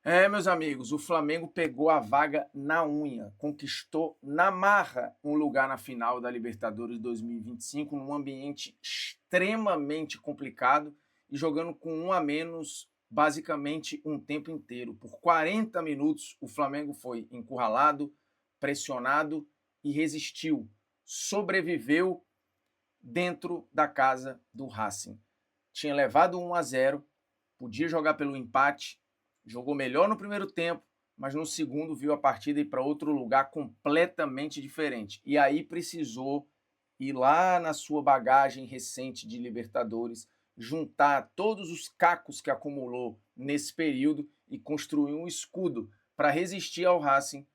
Meus amigos, o Flamengo pegou a vaga na unha, conquistou na marra um lugar na final da Libertadores 2025, num ambiente extremamente complicado e jogando com um a menos basicamente um tempo inteiro. Por 40 minutos, o Flamengo foi encurralado, pressionado e resistiu. Sobreviveu dentro da casa do Racing. Tinha levado 1-0, podia jogar pelo empate, jogou melhor no primeiro tempo, mas no segundo viu a partida ir para outro lugar completamente diferente. E aí precisou ir lá na sua bagagem recente de Libertadores, juntar todos os cacos que acumulou nesse período e construir um escudo para resistir ao Racing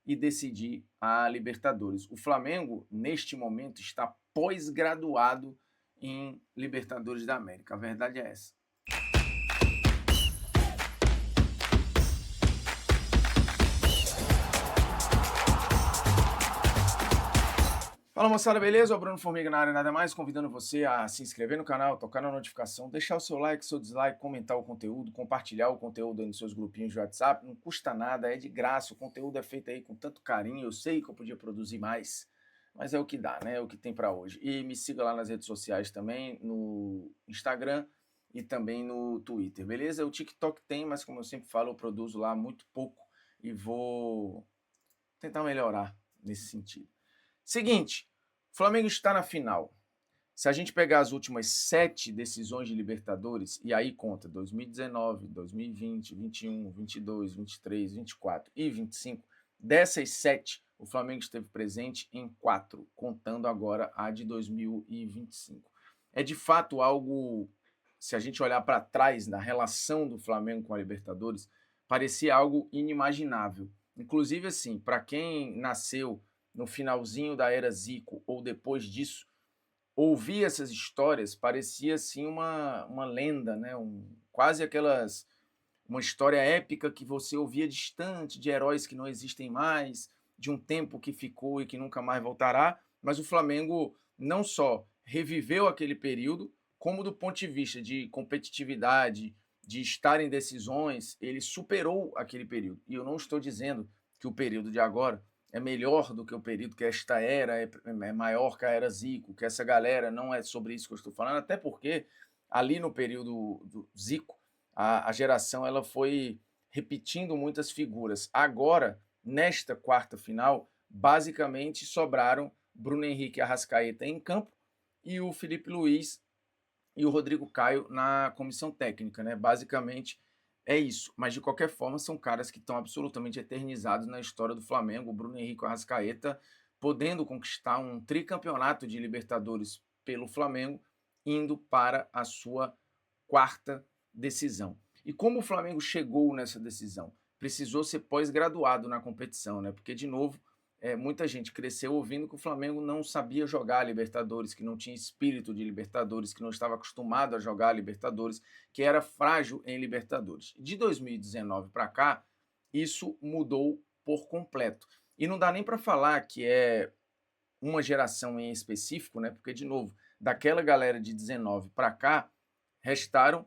e decidir a Libertadores. O Flamengo, neste momento, está pós-graduado em Libertadores da América. A verdade é essa. Fala moçada, beleza? O Bruno Formiga na área, nada mais, convidando você a se inscrever no canal, tocar na notificação, deixar o seu like, seu dislike, comentar o conteúdo, compartilhar o conteúdo aí nos seus grupinhos de WhatsApp, não custa nada, é de graça, o conteúdo é feito aí com tanto carinho, eu sei que eu podia produzir mais, mas é o que dá, né? É o que tem para hoje. E me siga lá nas redes sociais também, no Instagram e também no Twitter, beleza? O TikTok tem, mas como eu sempre falo, eu produzo lá muito pouco e vou tentar melhorar nesse sentido. Seguinte, o Flamengo está na final. Se a gente pegar as últimas 7 decisões de Libertadores, e aí conta 2019, 2020, 21, 22, 23, 24 e 25, dessas 7, o Flamengo esteve presente em 4, contando agora a de 2025. É de fato algo, se a gente olhar para trás na relação do Flamengo com a Libertadores, parecia algo inimaginável. Inclusive, assim, para quem nasceu no finalzinho da era Zico ou depois disso, ouvir essas histórias parecia assim uma lenda, né? Quase aquelas uma história épica que você ouvia distante, de heróis que não existem mais, de um tempo que ficou e que nunca mais voltará. Mas o Flamengo não só reviveu aquele período, como do ponto de vista de competitividade, de estar em decisões, ele superou aquele período. E eu não estou dizendo que o período de agora é melhor do que o período que esta era, é maior que a era Zico, que essa galera, não é sobre isso que eu estou falando, até porque ali no período do Zico, a geração ela foi repetindo muitas figuras. Agora, nesta quarta final, basicamente sobraram Bruno Henrique e Arrascaeta em campo e o Felipe Luiz e o Rodrigo Caio na comissão técnica, né? Basicamente é isso. Mas de qualquer forma, são caras que estão absolutamente eternizados na história do Flamengo. O Bruno Henrique e o Arrascaeta podendo conquistar um tricampeonato de Libertadores pelo Flamengo, indo para a sua quarta decisão. E como o Flamengo chegou nessa decisão? Precisou ser pós-graduado na competição, né? Porque, de novo, muita gente cresceu ouvindo que o Flamengo não sabia jogar Libertadores, que não tinha espírito de Libertadores, que não estava acostumado a jogar Libertadores, que era frágil em Libertadores. De 2019 para cá, isso mudou por completo. E não dá nem para falar que é uma geração em específico, né? Porque, de novo, daquela galera de 19 para cá, restaram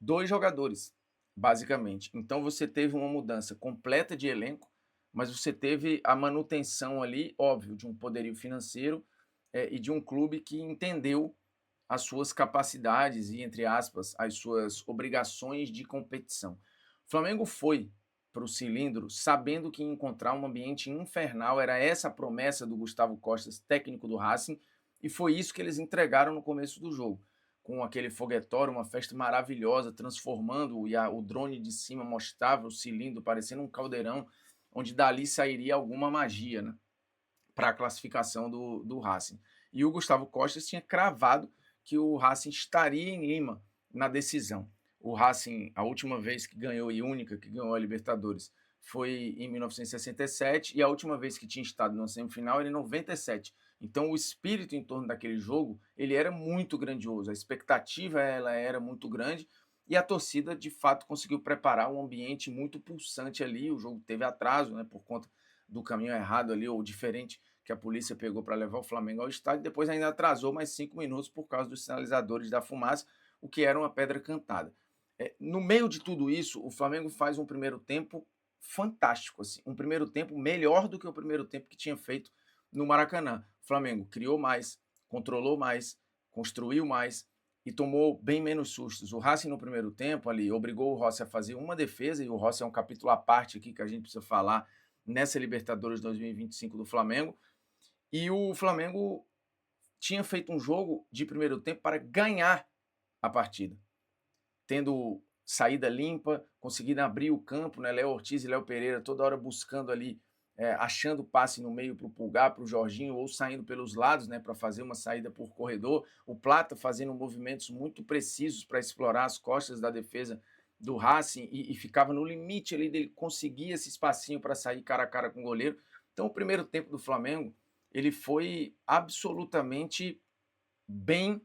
2 jogadores, basicamente. Então você teve uma mudança completa de elenco, mas você teve a manutenção ali, óbvio, de um poderio financeiro e de um clube que entendeu as suas capacidades e, entre aspas, as suas obrigações de competição. O Flamengo foi para o cilindro sabendo que ia encontrar um ambiente infernal, era essa a promessa do Gustavo Costa, técnico do Racing, e foi isso que eles entregaram no começo do jogo, com aquele foguetório, uma festa maravilhosa, transformando, e o drone de cima mostrava o cilindro parecendo um caldeirão, onde dali sairia alguma magia, né, para a classificação do Racing. E o Gustavo Costa tinha cravado que o Racing estaria em Lima na decisão. O Racing, a última vez que ganhou e única que ganhou a Libertadores foi em 1967 e a última vez que tinha estado na semifinal era em 97. Então o espírito em torno daquele jogo, ele era muito grandioso, a expectativa ela era muito grande e a torcida de fato conseguiu preparar um ambiente muito pulsante ali. O jogo teve atraso, né, por conta do caminho errado ali ou diferente que a polícia pegou para levar o Flamengo ao estádio, depois ainda atrasou mais 5 minutos por causa dos sinalizadores da fumaça, o que era uma pedra cantada. No meio de tudo isso, o Flamengo faz um primeiro tempo fantástico, assim, um primeiro tempo melhor do que o primeiro tempo que tinha feito no Maracanã. O Flamengo criou mais, controlou mais, construiu mais e tomou bem menos sustos. O Racing no primeiro tempo ali obrigou o Rossi a fazer uma defesa, e o Rossi é um capítulo à parte aqui que a gente precisa falar nessa Libertadores 2025 do Flamengo. E o Flamengo tinha feito um jogo de primeiro tempo para ganhar a partida, tendo saída limpa, conseguindo abrir o campo, né? Léo Ortiz e Léo Pereira toda hora buscando ali, achando passe no meio para o Pulgar, para o Jorginho, ou saindo pelos lados, né, para fazer uma saída por corredor. O Plata fazendo movimentos muito precisos para explorar as costas da defesa do Racing e ficava no limite ali dele conseguir esse espacinho para sair cara a cara com o goleiro. Então o primeiro tempo do Flamengo ele foi absolutamente bem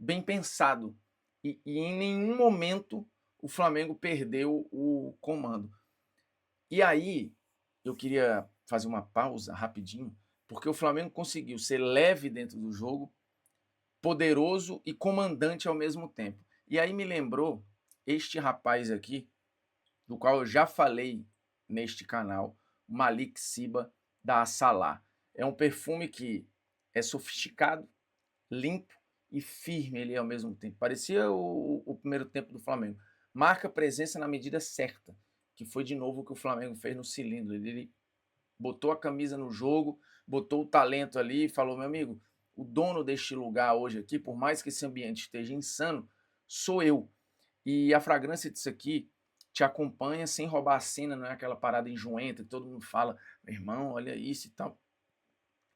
bem pensado. E em nenhum momento o Flamengo perdeu o comando. E aí, eu queria fazer uma pausa rapidinho, porque o Flamengo conseguiu ser leve dentro do jogo, poderoso e comandante ao mesmo tempo. E aí me lembrou este rapaz aqui, do qual eu já falei neste canal, Malik Siba, da Assalá. É um perfume que é sofisticado, limpo e firme ali ao mesmo tempo. Parecia o primeiro tempo do Flamengo. Marca presença na medida certa, que foi de novo o que o Flamengo fez no cilindro. Ele botou a camisa no jogo, botou o talento ali e falou: meu amigo, o dono deste lugar hoje aqui, por mais que esse ambiente esteja insano, sou eu. E a fragrância disso aqui te acompanha sem roubar a cena, não é aquela parada enjoenta que todo mundo fala, meu irmão, olha isso e tal.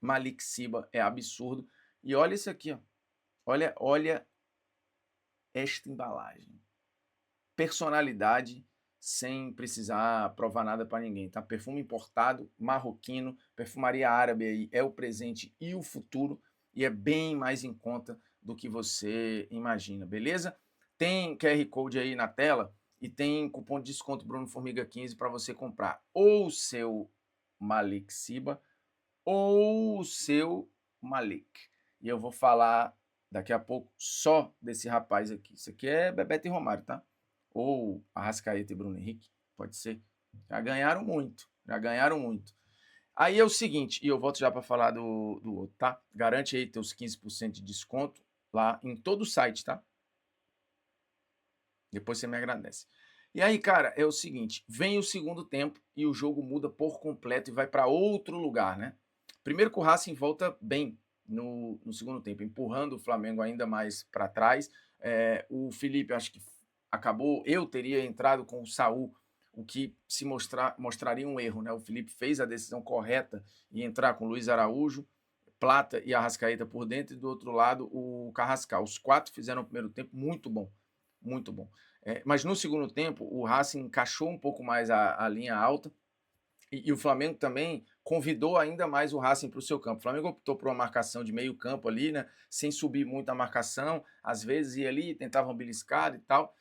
Malik Siba é absurdo. E olha isso aqui, ó. Olha esta embalagem. Personalidade sem precisar provar nada para ninguém, tá? Perfume importado, marroquino, perfumaria árabe aí é o presente e o futuro, e é bem mais em conta do que você imagina, beleza? Tem QR Code aí na tela e tem cupom de desconto Bruno Formiga 15 para você comprar ou o seu Malik Siba ou o seu Malik. E eu vou falar daqui a pouco só desse rapaz aqui. Isso aqui é Bebeto e Romário, tá? Ou Arrascaeta e Bruno Henrique, pode ser. Já ganharam muito, já ganharam muito. Aí é o seguinte, e eu volto já para falar do outro, tá? Garante aí teus 15% de desconto lá em todo o site, tá? Depois você me agradece. E aí, cara, é o seguinte, vem o segundo tempo e o jogo muda por completo e vai para outro lugar, né? Primeiro que o Racing volta bem no segundo tempo, empurrando o Flamengo ainda mais para trás. O Felipe, acho que acabou, eu teria entrado com o Saul, o que mostraria um erro, né? O Felipe fez a decisão correta e entrar com o Luiz Araújo, Plata e Arrascaeta por dentro, e do outro lado o Carrascal. Os quatro fizeram o primeiro tempo muito bom, muito bom. Mas no segundo tempo, o Racing encaixou um pouco mais a linha alta e o Flamengo também convidou ainda mais o Racing para o seu campo. O Flamengo optou por uma marcação de meio campo ali, né, sem subir muito a marcação, às vezes ia ali, tentava um beliscado e tal,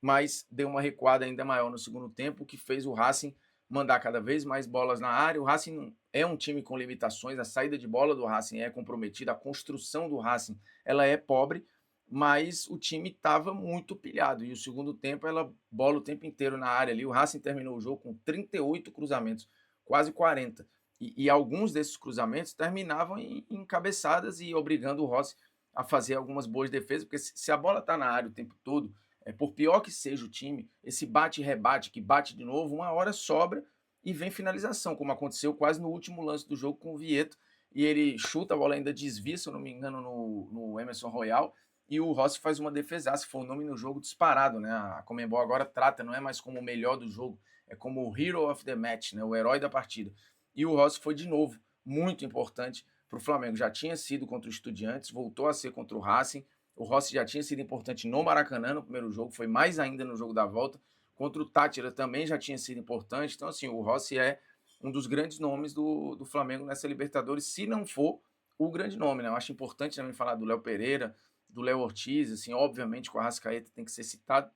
mas deu uma recuada ainda maior no segundo tempo, o que fez o Racing mandar cada vez mais bolas na área. O Racing é um time com limitações, a saída de bola do Racing é comprometida, a construção do Racing ela é pobre, mas o time estava muito pilhado. E o segundo tempo, ela bola o tempo inteiro na área ali. O Racing terminou o jogo com 38 cruzamentos, quase 40. E alguns desses cruzamentos terminavam em cabeçadas e obrigando o Rossi a fazer algumas boas defesas, porque se a bola está na área o tempo todo, por pior que seja o time, esse bate e rebate, que bate de novo, uma hora sobra e vem finalização, como aconteceu quase no último lance do jogo com o Vieto, e ele chuta, a bola ainda desvia, se eu não me engano, no Emerson Royal, e o Rossi faz uma defesaça, foi o nome no jogo disparado, né? A Conmebol agora trata, não é mais como o melhor do jogo, é como o Hero of the Match, né? O herói da partida. E o Rossi foi de novo muito importante para o Flamengo. Já tinha sido contra o Estudiantes, voltou a ser contra o Racing. O Rossi já tinha sido importante no Maracanã no primeiro jogo, foi mais ainda no jogo da volta. Contra o Tátira também já tinha sido importante. Então, assim, o Rossi é um dos grandes nomes do Flamengo nessa Libertadores, se não for o grande nome, né? Eu acho importante também falar do Léo Pereira, do Léo Ortiz, assim, obviamente com a Arrascaeta tem que ser citado,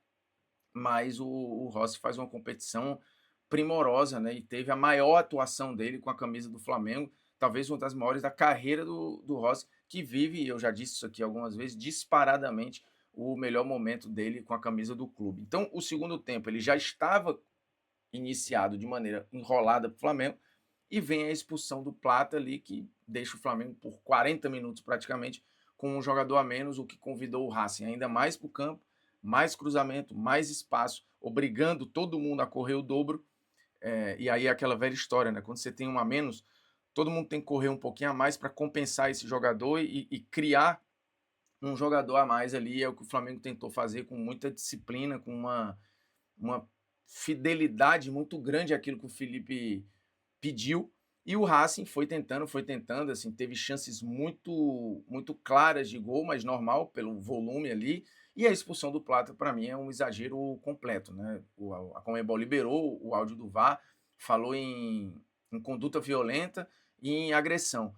mas o Rossi faz uma competição primorosa, né? E teve a maior atuação dele com a camisa do Flamengo, talvez uma das maiores da carreira do Rossi, que vive, e eu já disse isso aqui algumas vezes, disparadamente o melhor momento dele com a camisa do clube. Então, o segundo tempo ele já estava iniciado de maneira enrolada para o Flamengo, e vem a expulsão do Plata ali, que deixa o Flamengo por 40 minutos praticamente com um jogador a menos, o que convidou o Racing ainda mais para o campo, mais cruzamento, mais espaço, obrigando todo mundo a correr o dobro. E aí é aquela velha história, né? Quando você tem um a menos, todo mundo tem que correr um pouquinho a mais para compensar esse jogador e criar um jogador a mais ali. É o que o Flamengo tentou fazer com muita disciplina, com uma fidelidade muito grande àquilo que o Felipe pediu. E o Racing foi tentando, assim, teve chances muito claras de gol, mas normal, pelo volume ali. E a expulsão do Plata, para mim, é um exagero completo, né? A Conmebol liberou o áudio do VAR, falou em conduta violenta e em agressão.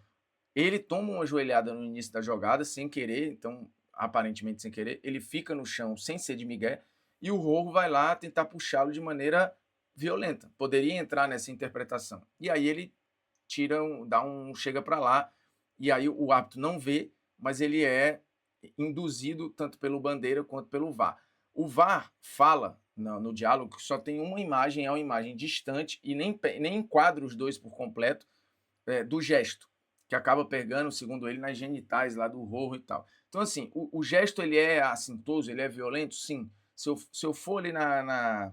Ele toma uma joelhada no início da jogada, sem querer, então, aparentemente sem querer, ele fica no chão sem ser de migué, e o Rojo vai lá tentar puxá-lo de maneira violenta. Poderia entrar nessa interpretação. E aí ele dá um chega para lá, e aí o árbitro não vê, mas ele é induzido tanto pelo Bandeira quanto pelo VAR. O VAR fala no diálogo que só tem uma imagem, é uma imagem distante, e nem enquadra os dois por completo, do gesto, que acaba pegando, segundo ele, nas genitais lá do Rojo e tal. Então, assim, o gesto ele é assintoso, ele é violento? Sim. Se eu for ali na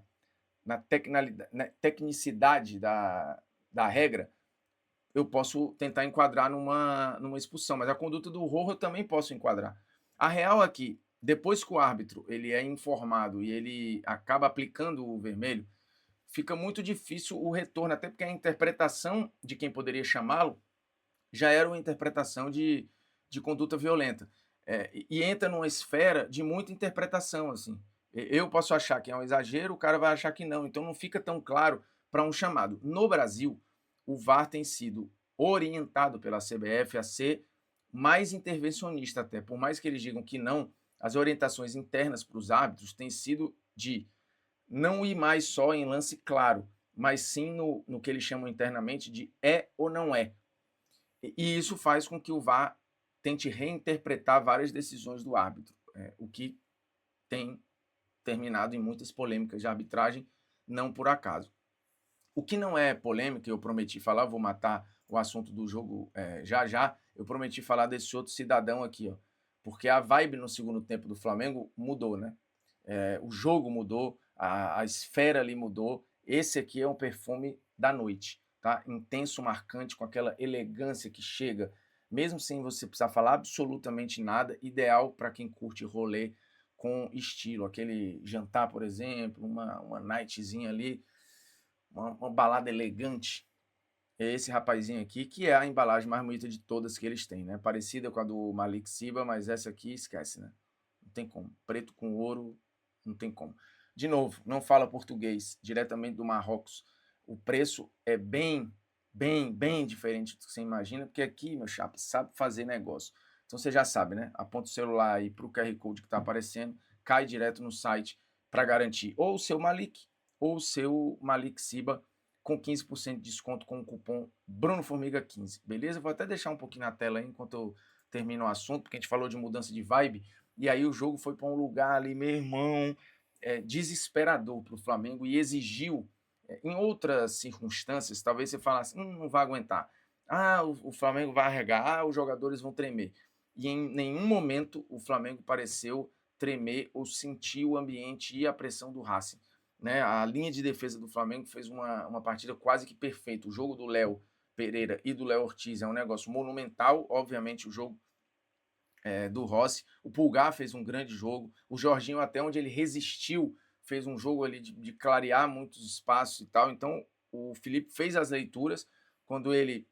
tecnicidade da regra, eu posso tentar enquadrar numa expulsão, mas a conduta do Rojo eu também posso enquadrar. A real é que, depois que o árbitro ele é informado e ele acaba aplicando o vermelho, fica muito difícil o retorno, até porque a interpretação de quem poderia chamá-lo já era uma interpretação de conduta violenta. E entra numa esfera de muita interpretação, assim. Eu posso achar que é um exagero, o cara vai achar que não. Então não fica tão claro para um chamado. No Brasil, o VAR tem sido orientado pela CBF a ser mais intervencionista até. Por mais que eles digam que não, as orientações internas para os árbitros têm sido de não ir mais só em lance claro, mas sim no que eles chamam internamente de é ou não é. E isso faz com que o VAR tente reinterpretar várias decisões do árbitro, o que tem terminado em muitas polêmicas de arbitragem, não por acaso. O que não é polêmica, eu prometi falar, vou matar o assunto do jogo já já, eu prometi falar desse outro cidadão aqui, ó, porque a vibe no segundo tempo do Flamengo mudou, né? O jogo mudou, a esfera ali mudou. Esse aqui é um perfume da noite, tá? Intenso, marcante, com aquela elegância que chega, mesmo sem você precisar falar absolutamente nada, ideal para quem curte rolê com estilo. Aquele jantar, por exemplo, uma nightzinha ali, uma balada elegante. É esse rapazinho aqui, que é a embalagem mais bonita de todas que eles têm, né? Parecida com a do Malik Siba, mas essa aqui esquece, né? Não tem como. Preto com ouro, não tem como. De novo, não fala português, diretamente do Marrocos. O preço é bem diferente do que você imagina, porque aqui, meu chapa, sabe fazer negócio. Então você já sabe, né? Aponta o celular aí para o QR Code que está aparecendo, cai direto no site para garantir ou o seu Malik ou o seu Malik Siba com 15% de desconto com o cupom BrunoFormiga15, beleza? Vou até deixar um pouquinho na tela aí enquanto eu termino o assunto, porque a gente falou de mudança de vibe, e aí o jogo foi para um lugar ali, meu irmão, desesperador para o Flamengo e exigiu, em outras circunstâncias, talvez você falasse, não vai aguentar. O Flamengo vai arregar, os jogadores vão tremer. E em nenhum momento o Flamengo pareceu tremer ou sentir o ambiente e a pressão do Racing. Né? A linha de defesa do Flamengo fez uma partida quase que perfeita. O jogo do Léo Pereira e do Léo Ortiz é um negócio monumental. Obviamente, o jogo do Rossi. O Pulgar fez um grande jogo. O Jorginho, até onde ele resistiu, fez um jogo ali de clarear muitos espaços e tal. Então, o Felipe fez as leituras. Quando ele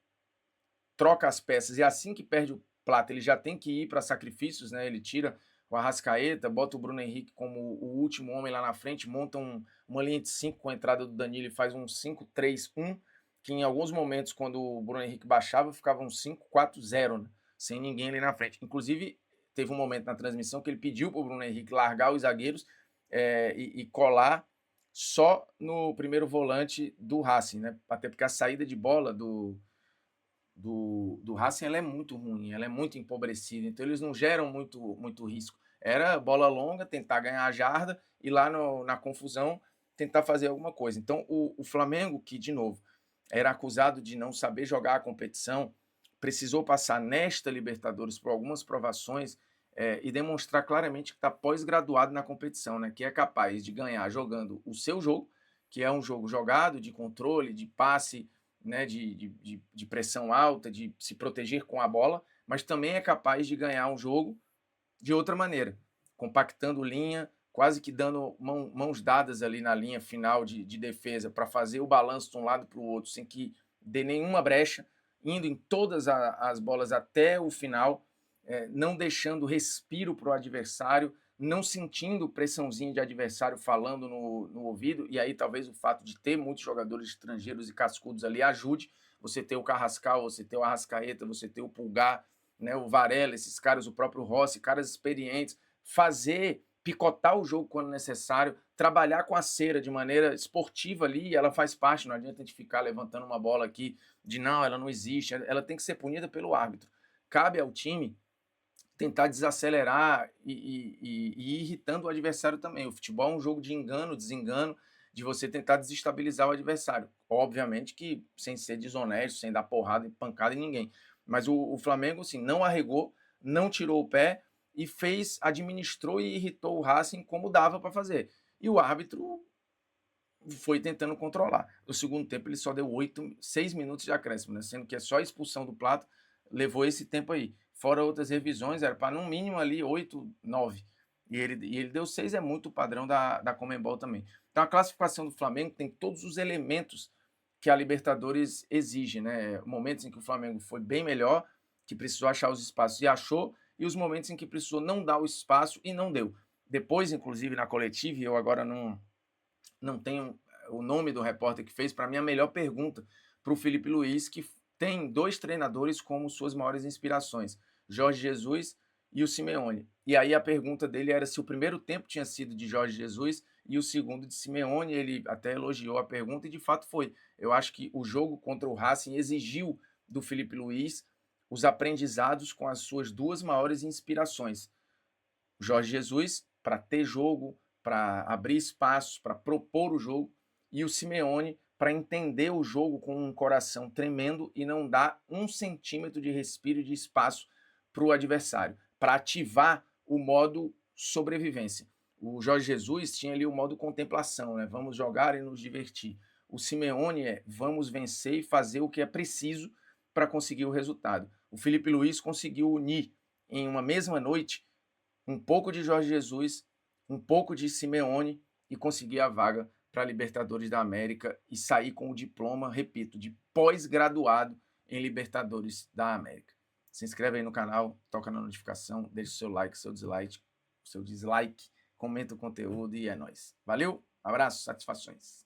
troca as peças e assim que perde o Plata, ele já tem que ir para sacrifícios, né? Ele tira o Arrascaeta, bota o Bruno Henrique como o último homem lá na frente, monta uma linha de 5 com a entrada do Danilo e faz um 5-3-1, que em alguns momentos, quando o Bruno Henrique baixava, ficava um 5-4-0, né? Sem ninguém ali na frente. Inclusive, teve um momento na transmissão que ele pediu para o Bruno Henrique largar os zagueiros e colar só no primeiro volante do Racing, né? Até porque a saída de bola do Racing ela é muito ruim, ela é muito empobrecida, então eles não geram muito risco. Era bola longa, tentar ganhar a jarda e lá na confusão tentar fazer alguma coisa. Então, o Flamengo, que, de novo, era acusado de não saber jogar a competição, precisou passar nesta Libertadores por algumas provações e demonstrar claramente que está pós-graduado na competição, né? Que é capaz de ganhar jogando o seu jogo, que é um jogo jogado, de controle, de passe, né? De pressão alta, de se proteger com a bola, mas também é capaz de ganhar um jogo de outra maneira, compactando linha, quase que dando mãos dadas ali na linha final de defesa para fazer o balanço de um lado para o outro, sem que dê nenhuma brecha, indo em todas as bolas até o final, não deixando respiro para o adversário, não sentindo pressãozinha de adversário falando no ouvido, e aí talvez o fato de ter muitos jogadores estrangeiros e cascudos ali ajude, você ter o Carrascal, você ter o Arrascaeta, você ter o Pulgar, né, o Varela, esses caras, o próprio Rossi, caras experientes, fazer, picotar o jogo quando necessário, trabalhar com a cera de maneira esportiva ali, ela faz parte, não adianta a gente ficar levantando uma bola aqui de não, ela não existe, ela tem que ser punida pelo árbitro. Cabe ao time tentar desacelerar e ir irritando o adversário também. O futebol é um jogo de engano, desengano, de você tentar desestabilizar o adversário. Obviamente que sem ser desonesto, sem dar porrada e pancada em ninguém. Mas o Flamengo, assim, não arregou, não tirou o pé e fez, administrou e irritou o Racing como dava para fazer. E o árbitro foi tentando controlar. No segundo tempo, ele só deu 6 minutos de acréscimo, né? Sendo que é só a expulsão do Plato levou esse tempo aí. Fora outras revisões, era para no mínimo ali 8, 9. E ele deu 6, é muito o padrão da Conmebol também. Então a classificação do Flamengo tem todos os elementos que a Libertadores exige, né? Momentos em que o Flamengo foi bem melhor, que precisou achar os espaços e achou, e os momentos em que precisou não dar o espaço e não deu. Depois, inclusive, na coletiva, e eu agora não tenho o nome do repórter que fez, para mim, a melhor pergunta para o Felipe Luiz, que tem 2 treinadores como suas maiores inspirações, Jorge Jesus e o Simeone. E aí a pergunta dele era se o primeiro tempo tinha sido de Jorge Jesus e o segundo de Simeone. Ele até elogiou a pergunta e de fato foi. Eu acho que o jogo contra o Racing exigiu do Felipe Luiz os aprendizados com as suas 2 maiores inspirações. Jorge Jesus, para ter jogo, para abrir espaços, para propor o jogo, e o Simeone para entender o jogo com um coração tremendo e não dar 1 centímetro de respiro e de espaço para o adversário, para ativar o modo sobrevivência. O Jorge Jesus tinha ali o modo contemplação, né? Vamos jogar e nos divertir. O Simeone é vamos vencer e fazer o que é preciso para conseguir o resultado. O Felipe Luiz conseguiu unir em uma mesma noite um pouco de Jorge Jesus, um pouco de Simeone e conseguir a vaga para a Libertadores da América e sair com o diploma, repito, de pós-graduado em Libertadores da América. Se inscreve aí no canal, toca na notificação, deixa o seu dislike, comenta o conteúdo e é nóis. Valeu, abraço, satisfações.